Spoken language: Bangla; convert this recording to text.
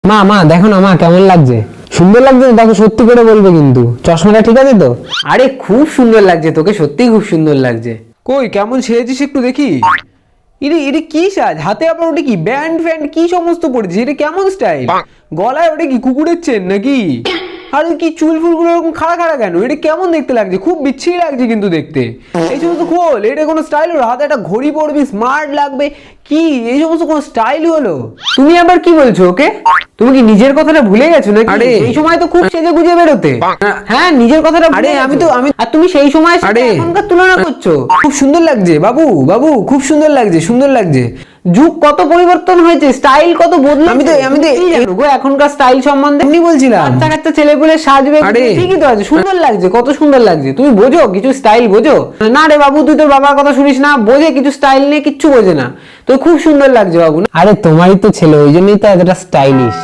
মা মা দেখো না মা, কেমন লাগছে? সুন্দর লাগছে তো? দেখো সত্যি করে বলবে কিন্তু, চশমাটা ঠিক আছে তো? আরে খুব সুন্দর লাগছে তোকে, সত্যিই খুব সুন্দর লাগছে। কই কেমন সেজেছিস একটু দেখি। ইরে ইরে কি সাজ, হাতে আবার ওটা কি ব্যান্ড ফ্যান্ড কি সমস্ত পড়েছিস, এটা কেমন স্টাইল? গলায় ওটা কি কুকুরের চেন নাকি? আর কি চুল ফুলগুলো এরকম খাড়া খাড়া কেন? এটা কেমন দেখতে লাগছে, খুব বিচ্ছিরি লাগছে কিন্তু দেখতে। এই সমস্ত খোল, এটা কোনো স্টাইল হলো? হাতে একটা ঘড়ি পরবি, স্মার্ট লাগবে, কি এই সমস্ত কোনো স্টাইল হলো? তুমি আবার কি বলছো ওকে? তুমি কি নিজের কথাটা ভুলে গেছো নাকি? আরে, এই সময় তো খুব সেজে গুজে বেরোতে। হ্যাঁ নিজের কথাটা আরে, আমি তো আর তুমি সেই সময় আরে, এখনকার তুলনা করছো। খুব সুন্দর লাগছে বাবু, বাবু খুব সুন্দর লাগছে, সুন্দর লাগছে। যুগ কত পরিবর্তন হয়েছে, স্টাইল কত বদলে। আমি তো এখনকার স্টাইল সম্বন্ধে এমনি বলছিলাম। বাচ্চা কাচ্চা ছেলে পেলে সাজবে, আরে, ঠিকই তো আছে, সুন্দর লাগছে, কত সুন্দর লাগছে। তুমি বোঝো কিছু স্টাইল, বোঝো না রে বাবু? তুই তোর বাবার কথা শুনিস না, বোঝে কিছু স্টাইল নিয়ে কিচ্ছু বোঝে না। তো খুব সুন্দর লাগছে বাবু। আরে তোমারই তো ছেলে, ওই জন্যই তো এতটা স্টাইলিশ।